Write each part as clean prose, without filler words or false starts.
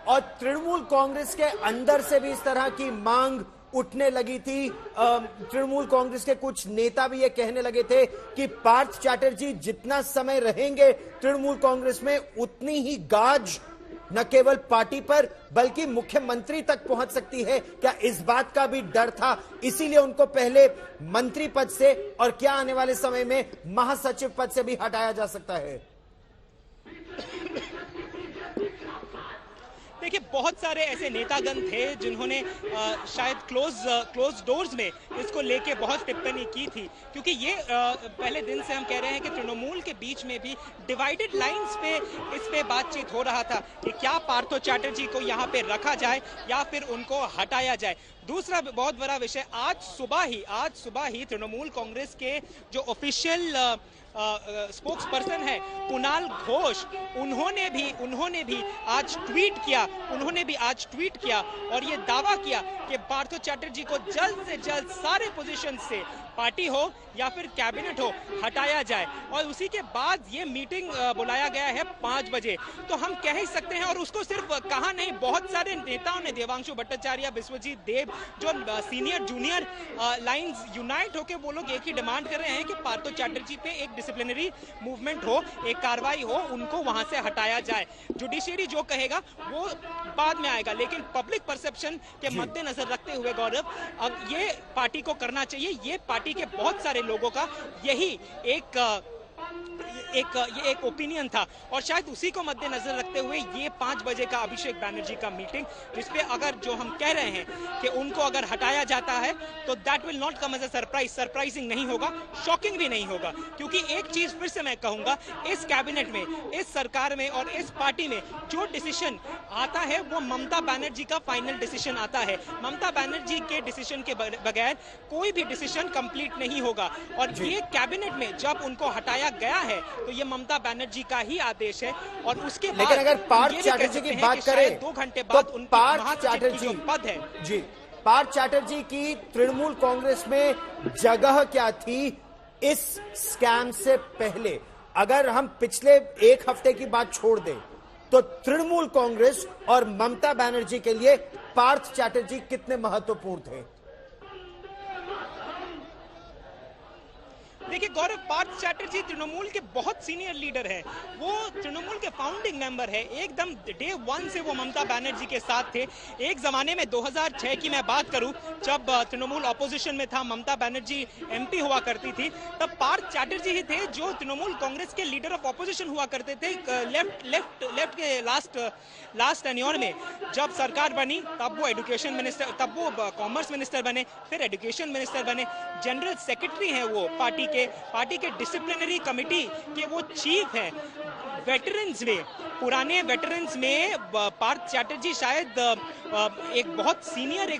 और तृणमूल कांग्रेस के अंदर से भी इस तरह की मांग उठने लगी थी। तृणमूल कांग्रेस के कुछ नेता भी ये कहने लगे थे कि पार्थ चैटर्जी जितना समय रहेंगे तृणमूल कांग्रेस में, उतनी ही गाज न केवल पार्टी पर बल्कि मुख्यमंत्री तक पहुंच सकती है। क्या इस बात का भी डर था, इसीलिए उनको पहले मंत्री पद से और क्या आने वाले समय में महासचिव पद से भी हटाया जा सकता है? देखिए, बहुत सारे ऐसे नेतागण थे जिन्होंने शायद क्लोज डोर्स में इसको लेके बहुत टिप्पणी की थी, क्योंकि ये पहले दिन से हम कह रहे हैं कि तृणमूल के बीच में भी डिवाइडेड लाइंस पे इस पे बातचीत हो रहा था कि क्या पार्थो चैटर्जी को यहाँ पे रखा जाए या फिर उनको हटाया जाए। दूसरा बहुत बड़ा विषय, आज सुबह ही तृणमूल कांग्रेस के जो ऑफिशियल स्पोक्स पर्सन है कुणाल घोष, उन्होंने भी आज ट्वीट किया और ये दावा किया कि पार्थो चैटर्जी को जल्द से जल्द सारे पोजीशन से, पार्टी हो या फिर कैबिनेट हो, हटाया जाए। और उसी के बाद ये मीटिंग बुलाया गया है 5 बजे। तो हम कह ही सकते हैं, और उसको सिर्फ कहा नहीं, बहुत सारे नेताओं ने, देवांशु भट्टाचार्य, विश्वजीत देव, जो सीनियर जूनियर लाइंस यूनाइट होकर वो लोग एक ही डिमांड कर रहे हैं कि पार्थो चैटर्जी पे एक डिसिप्लिनरी मूवमेंट हो, एक कार्रवाई हो, उनको वहां से हटाया जाए। जुडिशियरी जो कहेगा वो बाद में आएगा, लेकिन पब्लिक परसेप्शन के मद्देनजर रखते हुए गौरव, अब ये पार्टी को करना चाहिए। ये पार्टी के बहुत सारे लोगों का यही एक ओपिनियन था, और शायद उसी को मद्देनजर रखते हुए ये 5 बजे का अभिषेक बैनर्जी का मीटिंग, जिसपे अगर जो हम कह रहे हैं कि उनको अगर हटाया जाता है तो that will not come as a surprise. Surprising नहीं होगा, शॉकिंग भी नहीं होगा, क्योंकि एक चीज फिर से मैं कहूंगा, इस कैबिनेट में, इस सरकार में और इस पार्टी में जो डिसीजन आता है वो ममता बनर्जी का फाइनल डिसीजन आता है। ममता बनर्जी के डिसीजन के बगैर कोई भी डिसीजन कंप्लीट नहीं होगा, और ये कैबिनेट में जब उनको हटाया गया है तो ये ममता बनर्जी का ही आदेश है। और उसके बाद, लेकिन अगर पार्थ चैटर्जी की बात करें 2 घंटे बाद तो उनकी पार्थ चैटर्जी जो पद है जी, पार्थ चैटर्जी की तृणमूल कांग्रेस में जगह क्या थी इस स्कैम से पहले? अगर हम पिछले 1 हफ्ते की बात छोड़ दें तो तृणमूल कांग्रेस और ममता बनर्जी के लिए पार्थ चैटर्जी कितने महत्वपूर्ण थे? देखिए गौरव, पार्थ चैटर्जी तृणमूल के बहुत सीनियर लीडर हैं। वो तृणमूल के फाउंडिंग मेंबर है, एकदम डे 1 से वो ममता बनर्जी के साथ थे। एक जमाने में 2006 की मैं बात करूं, जब तृणमूल ऑपोजिशन में था, ममता बनर्जी एमपी हुआ करती थी, तब पार्थ चैटर्जी ही थे जो तृणमूल कांग्रेस के लीडर ऑफ ऑपोजिशन हुआ करते थे। लेफ्ट के लास्ट टेन्योर में जब सरकार बनी तब वो एजुकेशन मिनिस्टर, तब वो कॉमर्स मिनिस्टर बने, फिर एजुकेशन मिनिस्टर बने, जनरल सेक्रेटरी हैं वो पार्टी के डिसिप्लिनरी कमेटी के वो चीफ हैं। वेटरन्स में, पुराने वेटरन्स में पार्थ चैटर्जी शायद एक बहुत सीनियर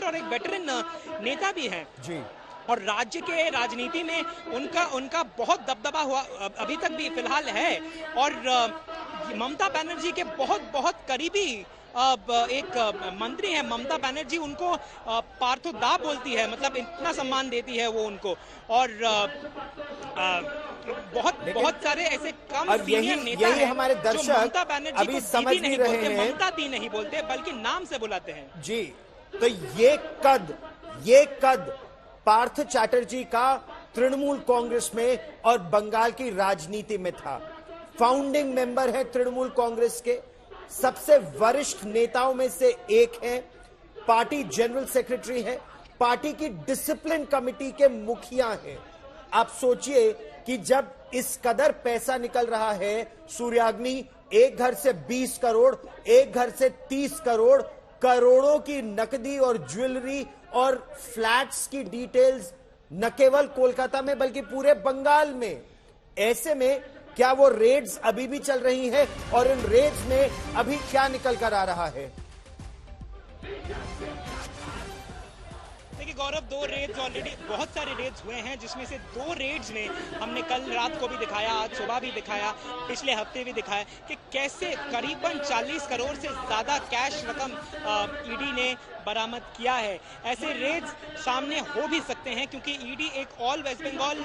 और एक वेटरन नेता भी हैं जी। और राज्य के राजनीति में उनका बहुत दबदबा हुआ, अभी तक भी फिलहाल है। और ममता बनर्जी के बहुत करीबी एक मंत्री है ममता बनर्जी, उनको पार्थो दा बोलती है, मतलब इतना सम्मान देती है वो उनको। और बहुत सारे ऐसे कम सीनियर नेता हैं हमारे दर्शक जो ममता बनर्जी अभी को समझ दीदी नहीं बोलते, ममता दी नहीं बोलते, बल्कि नाम से बुलाते हैं जी। तो ये कद पार्थ चैटर्जी का तृणमूल कांग्रेस में और बंगाल की राजनीति में था। फाउंडिंग मेंबर है तृणमूल कांग्रेस के, सबसे वरिष्ठ नेताओं में से एक है, पार्टी जनरल सेक्रेटरी है, पार्टी की डिसिप्लिन कमेटी के मुखिया हैं। आप सोचिए कि जब इस कदर पैसा निकल रहा है, सूर्याग्नि, एक घर से 20 करोड़, एक घर से 30 करोड़, करोड़ों की नकदी और ज्वेलरी और फ्लैट्स की डिटेल्स न केवल कोलकाता में बल्कि पूरे बंगाल में। ऐसे में क्या वो रेड्स अभी भी चल रही हैं और इन रेड्स में अभी क्या निकल कर आ रहा है? देखिए गौरव, 2 रेड्स ऑलरेडी, बहुत सारे रेड्स हुए हैं, जिसमें से 2 रेड्स में हमने कल रात को भी दिखाया, आज सुबह भी दिखाया, पिछले हफ्ते भी दिखाया कि कैसे करीबन 40 करोड़ से ज्यादा कैश रकम ईडी ने बरामद किया है। ऐसे रेड्स सामने हो भी सकते हैं क्योंकि ईडी एक ऑल वेस्ट बंगाल,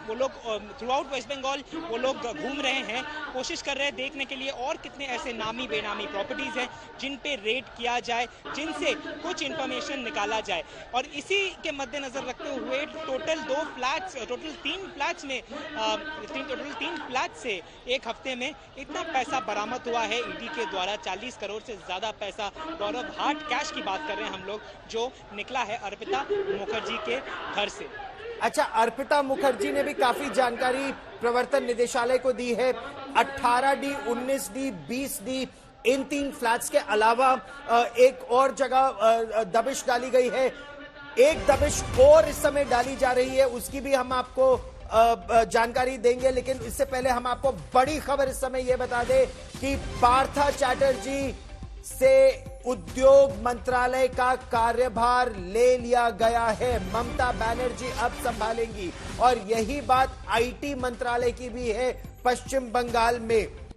वो लोग थ्रू आउट वेस्ट बंगाल वो लोग घूम रहे हैं, कोशिश कर रहे हैं देखने के लिए और कितने ऐसे नामी बेनामी प्रॉपर्टीज हैं जिन पे रेड किया जाए, जिनसे कुछ इंफॉर्मेशन निकाला जाए। और इसी के मद्देनजर रखते हुए टोटल 3 फ्लैट से एक हफ्ते में इतना पैसा बरामद हुआ है ईडी के द्वारा, 40 करोड़ से ज्यादा पैसा। गौरव, हार्ड कैश की बात कर रहे हैं हम लोग, जो निकला है अर्पिता मुखर्जी के घर से। अच्छा, अर्पिता मुखर्जी ने भी काफी जानकारी प्रवर्तन निदेशालय को दी है। 18D, 19D, 20D, इन 3 फ्लैट्स के अलावा एक और जगह दबिश डाली गई है। एक दबिश और इस समय डाली जा रही है, उसकी भी हम आपको जानकारी देंगे, लेकिन इससे पहले हम आपको बड़ी खबर इस समय यह बता दें कि पार्थ चैटर्जी से उद्योग मंत्रालय का कार्यभार ले लिया गया है। ममता बनर्जी अब संभालेंगी और यही बात आईटी मंत्रालय की भी है पश्चिम बंगाल में।